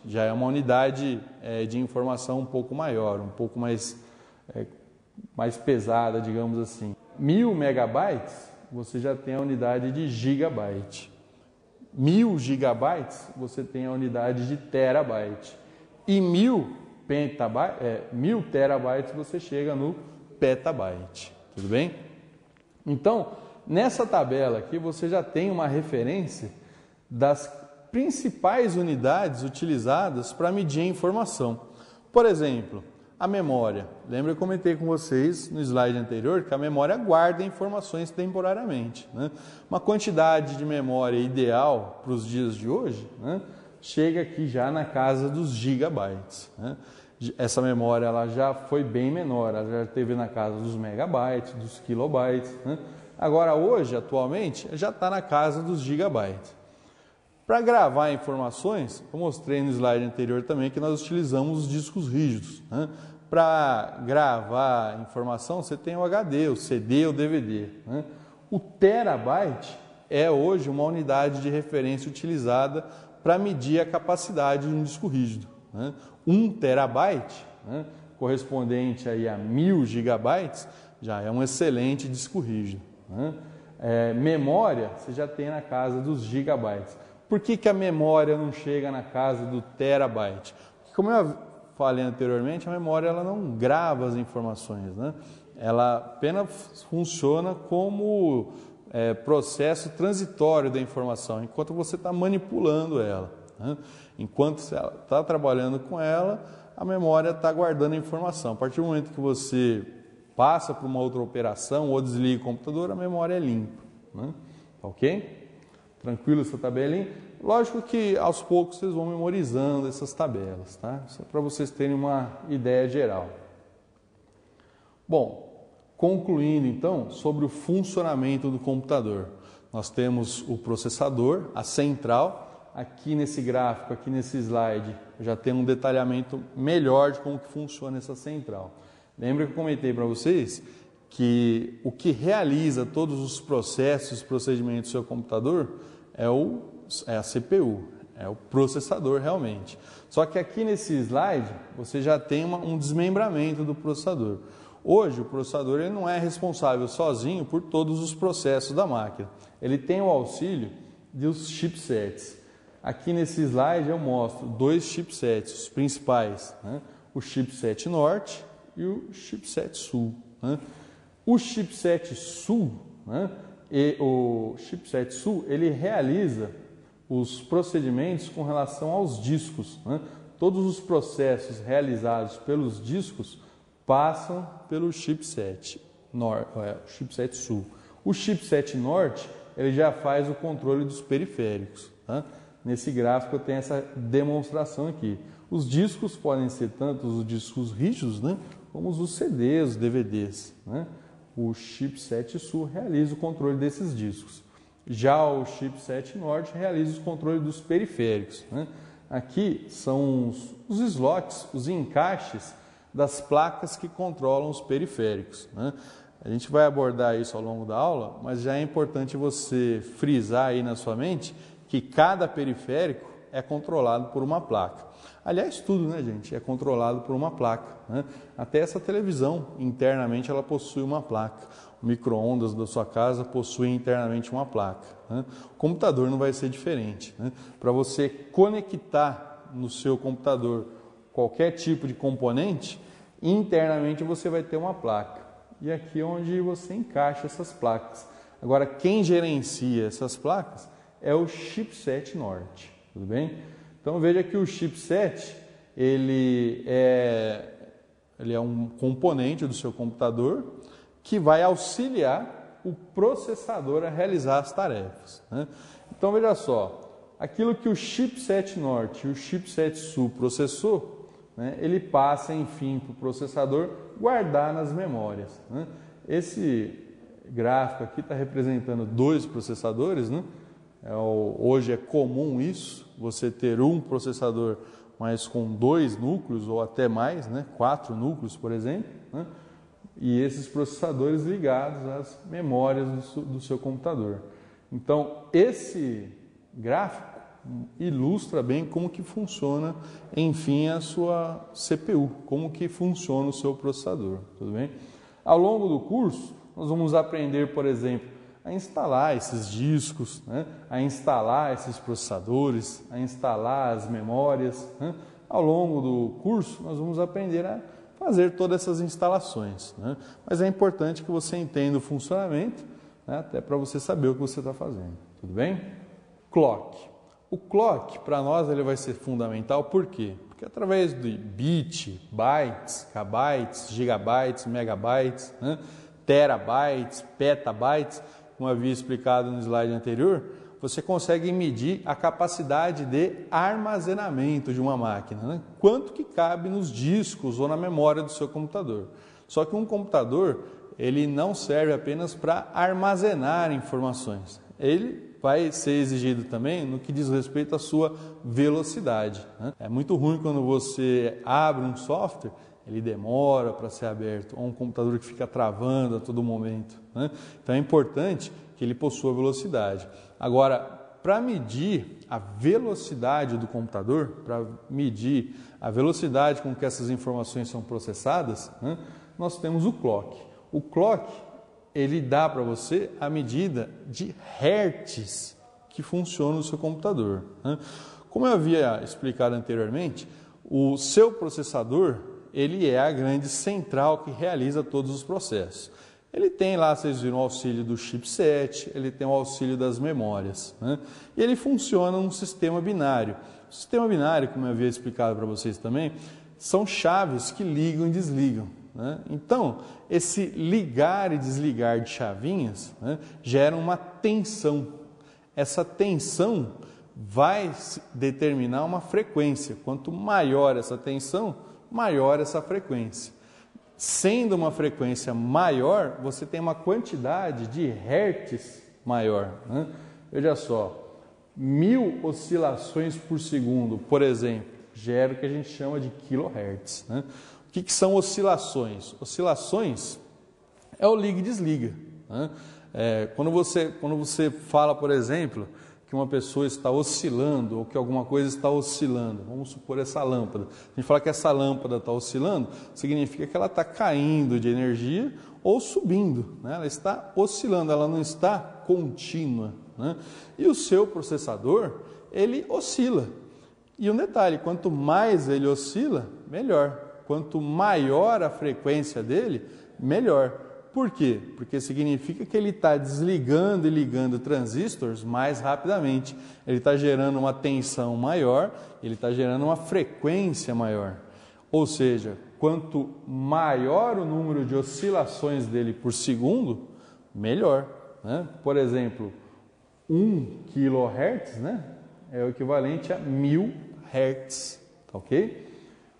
já é uma unidade de informação um pouco maior, um pouco mais pesada, digamos assim. 1000 megabytes, você já tem a unidade de gigabyte. 1000 gigabytes, você tem a unidade de terabyte. E 1000 terabytes, você chega no petabyte. Tudo bem? Então, nessa tabela aqui, você já tem uma referência das principais unidades utilizadas para medir a informação. Por exemplo, a memória. Lembra que eu comentei com vocês no slide anterior que a memória guarda informações temporariamente, né? Uma quantidade de memória ideal para os dias de hoje, né, chega aqui já na casa dos gigabytes, né? Essa memória ela já foi bem menor, ela já esteve na casa dos megabytes, dos kilobytes, né? Agora hoje, atualmente, já está na casa dos gigabytes. Para gravar informações, eu mostrei no slide anterior também que nós utilizamos os discos rígidos, né? Para gravar informação, você tem o HD, o CD, o DVD, né? O terabyte é hoje uma unidade de referência utilizada para medir a capacidade de um disco rígido, né? 1 terabyte, né, correspondente aí a 1000 gigabytes, já é um excelente disco rígido, né? Memória, você já tem na casa dos gigabytes. Por que a memória não chega na casa do terabyte? Porque, como eu falei anteriormente, a memória ela não grava as informações, né? Ela apenas funciona como processo transitório da informação, enquanto você está manipulando ela, né? Enquanto você está trabalhando com ela, a memória está guardando a informação. A partir do momento que você passa para uma outra operação ou desliga o computador, a memória é limpa, né? Ok? Tranquilo essa tabelinha? Lógico que aos poucos vocês vão memorizando essas tabelas, tá? Só para vocês terem uma ideia geral. Bom, concluindo então sobre o funcionamento do computador. Nós temos o processador, a central. Aqui nesse gráfico, aqui nesse slide, já tem um detalhamento melhor de como que funciona essa central. Lembra que eu comentei para vocês que o que realiza todos os processos, procedimentos do seu computador é a CPU, é o processador realmente. Só que aqui nesse slide você já tem um desmembramento do processador. Hoje o processador ele não é responsável sozinho por todos os processos da máquina. Ele tem o auxílio dos chipsets. Aqui nesse slide eu mostro 2 chipsets, os principais, né? O chipset norte e o chipset sul, né? O chipset sul, né? Ele realiza os procedimentos com relação aos discos, né? Todos os processos realizados pelos discos passam pelo chipset sul. O chipset norte ele já faz o controle dos periféricos, tá? Nesse gráfico eu tenho essa demonstração aqui. Os discos podem ser tanto os discos rígidos, né, como os CDs, os DVDs, né? O chipset sul realiza o controle desses discos. Já o chipset norte realiza o controle dos periféricos, né? Aqui são os slots, os encaixes das placas que controlam os periféricos, né? A gente vai abordar isso ao longo da aula, mas já é importante você frisar aí na sua mente que cada periférico é controlado por uma placa. Aliás, tudo, né, gente, é controlado por uma placa, né? Até essa televisão, internamente, ela possui uma placa. O micro-ondas da sua casa possui internamente uma placa, né? O computador não vai ser diferente, né? Para você conectar no seu computador qualquer tipo de componente, internamente você vai ter uma placa. E aqui é onde você encaixa essas placas. Agora, quem gerencia essas placas é o chipset norte, tudo bem? Então veja que o chipset ele é um componente do seu computador que vai auxiliar o processador a realizar as tarefas, né? Então veja só, aquilo que o chipset norte e o chipset sul processou, né, ele passa enfim para o processador guardar nas memórias, né? Esse gráfico aqui está representando 2 processadores, né? Hoje é comum isso, você ter um processador, mas com 2 núcleos ou até mais, né? 4 núcleos, por exemplo, né? E esses processadores ligados às memórias do seu computador. Então, esse gráfico, ilustra bem como que funciona, enfim, a sua CPU, como que funciona o seu processador, tudo bem? Ao longo do curso, nós vamos aprender, por exemplo, a instalar esses discos, né? A instalar esses processadores, a instalar as memórias, né? Ao longo do curso, nós vamos aprender a fazer todas essas instalações, né? Mas é importante que você entenda o funcionamento, né? Até para você saber o que você está fazendo, tudo bem? Clock. O clock, para nós, ele vai ser fundamental, por quê? Porque através de bit, bytes, kbytes, gigabytes, megabytes, né? Terabytes, petabytes, como havia explicado no slide anterior, você consegue medir a capacidade de armazenamento de uma máquina, né? Quanto que cabe nos discos ou na memória do seu computador. Só que um computador, ele não serve apenas para armazenar informações. Ele vai ser exigido também no que diz respeito à sua velocidade, né? É muito ruim quando você abre um software, ele demora para ser aberto, ou um computador que fica travando a todo momento, né? Então é importante que ele possua velocidade. Agora, para medir a velocidade do computador, para medir a velocidade com que essas informações são processadas, né, nós temos o clock. O clock, ele dá para você a medida de hertz que funciona no seu computador, né? Como eu havia explicado anteriormente, o seu processador, ele é a grande central que realiza todos os processos. Ele tem lá, vocês viram, o auxílio do chipset, ele tem o auxílio das memórias, né? E ele funciona num sistema binário. O sistema binário, como eu havia explicado para vocês também, são chaves que ligam e desligam, né? Então, esse ligar e desligar de chavinhas, né, gera uma tensão. Essa tensão vai determinar uma frequência. Quanto maior essa tensão, maior essa frequência. Sendo uma frequência maior, você tem uma quantidade de hertz maior, né? Veja só, 1000 oscilações por segundo, por exemplo, gera o que a gente chama de kilohertz, né? O que são oscilações? Oscilações é o liga e desliga, né? Quando você fala, por exemplo, que uma pessoa está oscilando ou que alguma coisa está oscilando, vamos supor essa lâmpada. A gente fala que essa lâmpada está oscilando, significa que ela está caindo de energia ou subindo, né? Ela está oscilando, ela não está contínua, né? E o seu processador, ele oscila. E um detalhe, quanto mais ele oscila, melhor. Quanto maior a frequência dele, melhor. Por quê? Porque significa que ele está desligando e ligando transistores mais rapidamente. Ele está gerando uma tensão maior, ele está gerando uma frequência maior. Ou seja, quanto maior o número de oscilações dele por segundo, melhor, né? Por exemplo, 1 kHz, né, é o equivalente a 1000 Hz, tá ok?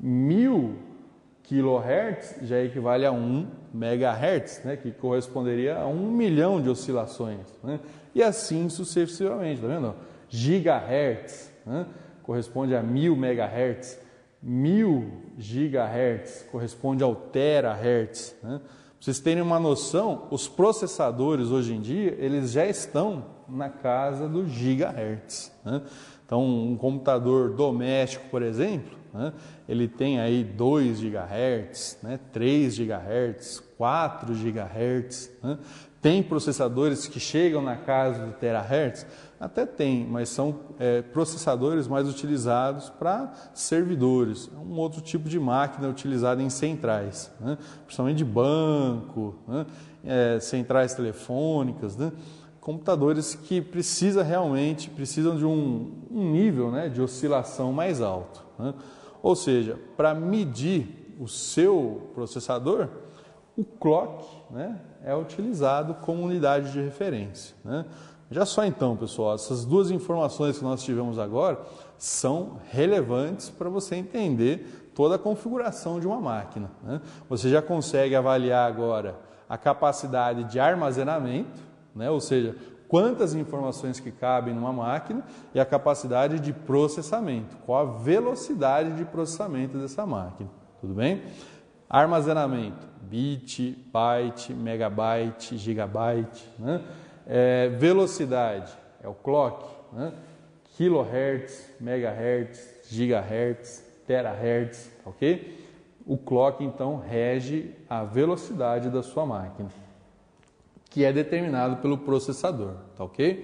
1000 kHz já equivale a 1 MHz, né, que corresponderia a 1 milhão de oscilações, né? E assim sucessivamente, tá vendo? Gigahertz, né, corresponde a 1000 MHz, 1000 GHz corresponde ao terahertz, né? Pra vocês terem uma noção, os processadores hoje em dia, eles já estão na casa do gigahertz, né? Então, um computador doméstico, por exemplo, né, ele tem aí 2 GHz, né, 3 GHz, 4 GHz, né? Tem processadores que chegam na casa do terahertz? Até tem, mas são processadores mais utilizados para servidores, um outro tipo de máquina utilizada em centrais, né? Principalmente de banco, né? Centrais telefônicas, né? Computadores que precisam de um nível, né, de oscilação mais alto, né? Ou seja, para medir o seu processador, o clock, né, é utilizado como unidade de referência, né? Já só então, pessoal, essas duas informações que nós tivemos agora são relevantes para você entender toda a configuração de uma máquina, né? Você já consegue avaliar agora a capacidade de armazenamento, né? Ou seja, quantas informações que cabem numa máquina e a capacidade de processamento, qual a velocidade de processamento dessa máquina, tudo bem? Armazenamento, bit, byte, megabyte, gigabyte, né? Velocidade, é o clock, né? kilohertz, megahertz, gigahertz, terahertz, ok? O clock, então, rege a velocidade da sua máquina, que é determinado pelo processador, tá ok?